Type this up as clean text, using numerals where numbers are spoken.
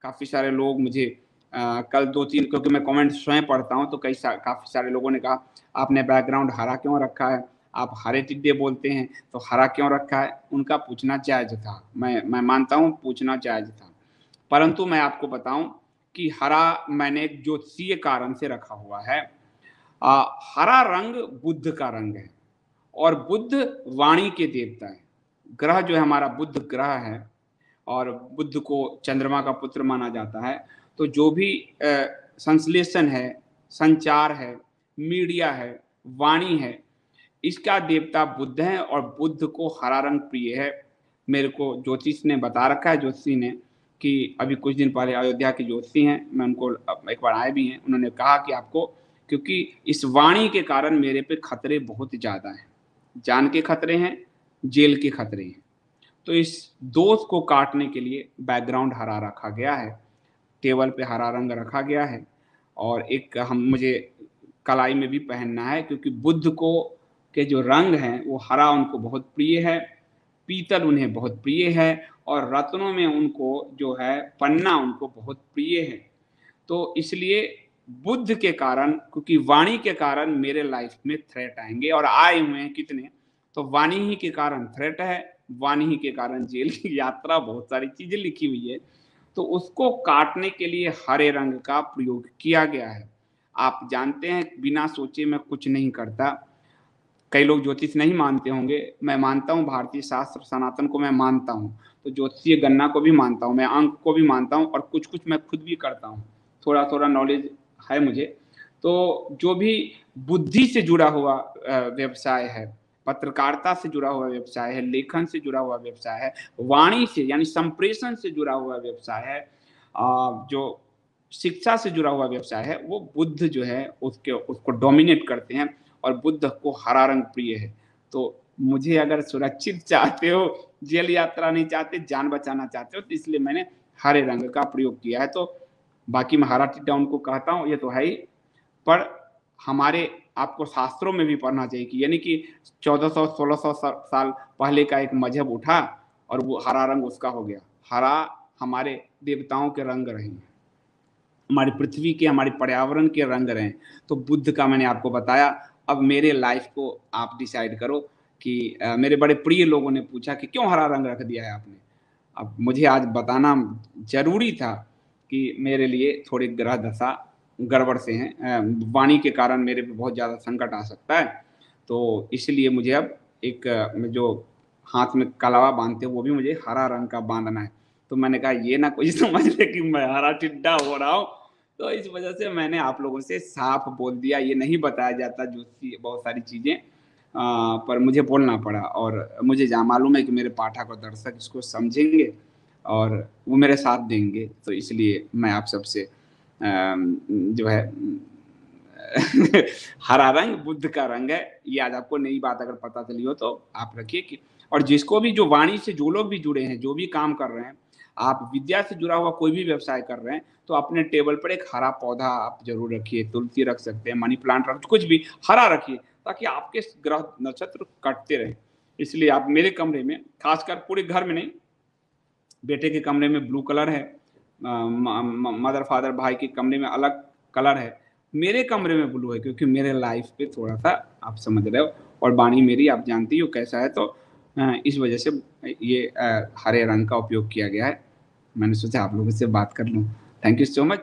काफ़ी सारे लोग मुझे कल 2-3 क्योंकि मैं कमेंट स्वयं पढ़ता हूँ, तो काफ़ी सारे लोगों ने कहा, "आपने बैकग्राउंड हरा क्यों रखा है? आप हरे टिड्डे बोलते हैं, तो हरा क्यों रखा है?" उनका पूछना जायज़ था। मैं मानता हूँ पूछना जायज़ था। परंतु मैं आपको बताऊँ कि हरा मैंने एक ज्योतिषीय कारण से रखा हुआ है। हरा रंग बुध का रंग है और बुध वाणी के देवता हैं। ग्रह जो है हमारा बुध ग्रह है और बुध को चंद्रमा का पुत्र माना जाता है। तो जो भी संश्लेषण है, संचार है, मीडिया है, वाणी है, इसका देवता बुध है और बुध को हरा रंग प्रिय है। मेरे को ज्योतिष ने बता रखा है, ज्योतिषी ने, कि अभी कुछ दिन पहले अयोध्या के ज्योतिषी हैं, मैं उनको एक बार आए भी हैं, उन्होंने कहा कि आपको क्योंकि इस वाणी के कारण मेरे पे खतरे बहुत ज़्यादा हैं। जान के खतरे हैं, जेल के खतरे हैं। तो इस दोष को काटने के लिए बैकग्राउंड हरा रखा गया है, टेबल पे हरा रंग रखा गया है और एक हम मुझे कलाई में भी पहनना है क्योंकि बुध को के जो रंग हैं वो हरा उनको बहुत प्रिय है, पीतल उन्हें बहुत प्रिय है और रत्नों में उनको जो है पन्ना उनको बहुत प्रिय है। तो इसलिए बुध के कारण क्योंकि वाणी के कारण मेरे लाइफ में थ्रेट आएँगे और आए हुए हैं कितने, तो वाणी ही के कारण थ्रेट है, वाणी ही के कारण जेल की यात्रा बहुत सारी चीज़ें लिखी हुई है। तो उसको काटने के लिए हरे रंग का प्रयोग किया गया है। आप जानते हैं बिना सोचे मैं कुछ नहीं करता। कई लोग ज्योतिष नहीं मानते होंगे, मैं मानता हूँ भारतीय शास्त्र सनातन को मैं मानता हूँ। तो ज्योतिषीय गणना को भी मानता हूँ, मैं अंक को भी मानता हूँ और कुछ-कुछ मैं खुद भी करता हूँ। थोड़ा-थोड़ा नॉलेज है मुझे। तो जो भी बुद्धि से जुड़ा हुआ व्यवसाय है, पत्रकारिता से जुड़ा हुआ व्यवसाय है, लेखन से जुड़ा हुआ व्यवसाय है, वाणी से यानी संप्रेषण से जुड़ा हुआ व्यवसाय है, जो शिक्षा से जुड़ा हुआ व्यवसाय है, वो बुध जो है उसको डोमिनेट करते हैं और बुध को हरा रंग प्रिय है। तो मुझे अगर सुरक्षित चाहते हो, जेल यात्रा नहीं चाहते, जान बचाना चाहते हो, तो इसलिए मैंने हरे रंग का प्रयोग किया है। तो बाकी मैं हरा टिड्डा उनको कहता हूँ, ये तो है ही, पर हमारे आपको शास्त्रों में भी पढ़ना चाहिए कि यानी कि 1400-1600 साल पहले का एक मज़हब उठा और वो हरा रंग उसका हो गया। हरा हमारे देवताओं के रंग रहे हैं। हमारी पृथ्वी के, हमारे पर्यावरण के रंग रहे हैं। तो बुद्ध का मैंने आपको बताया, अब मेरे लाइफ़ को आप डिसाइड करो कि मेरे बड़े प्रिय लोगों ने पूछा कि क्यों हरा रंग रख दिया है आपने? अब मुझे आज बताना ज़रूरी था कि मेरे लिए थोड़ी ग्रह दशा गड़बड़ से हैं। वाणी के कारण मेरे पे बहुत ज़्यादा संकट आ सकता है। तो इसलिए मुझे अब एक जो हाथ में कलावा बाँधते हैं, वो भी मुझे हरा रंग का बाँधना है। तो मैंने कहा ये ना कोई समझ ले कि मैं हरा टिड्डा हो रहा हूँ। तो इस वजह से मैंने आप लोगों से साफ बोल दिया, ये नहीं बताया जाता ज्योतिषी बहुत सारी चीज़ें पर मुझे बोलना पड़ा और मुझे जहाँ मालूम है कि मेरे पाठक और दर्शक इसको समझेंगे और वो मेरे साथ देंगे, तो इसलिए मैं आप सबसे जो है हरा रंग बुध का रंग है, ये आज आपको नई बात अगर पता चली हो तो आप रखिए कि और जिसको भी जो वाणी से जो लोग भी जुड़े हैं, जो भी काम कर रहे हैं, आप विद्या से जुड़ा हुआ कोई भी व्यवसाय कर रहे हैं, तो अपने टेबल पर एक हरा पौधा आप ज़रूर रखिए, तुलसी रख सकते हैं, मनी प्लांट रख कुछ भी हरा रखिए, ताकि आपके ग्रह नक्षत्र कटते रहें। इसलिए आप मेरे कमरे में, खासकर पूरे घर में नहीं, बेटे के कमरे में ब्लू कलर है, मदर फादर भाई के कमरे में अलग कलर है, मेरे कमरे में ब्लू है क्योंकि मेरे लाइफ पे थोड़ा-सा आप समझ रहे हो और वाणी मेरी आप जानती हो कैसा है तो इस वजह से ये हरे रंग का उपयोग किया गया है। मैंने सोचा आप लोगों से बात कर लूँ। Thank you so much.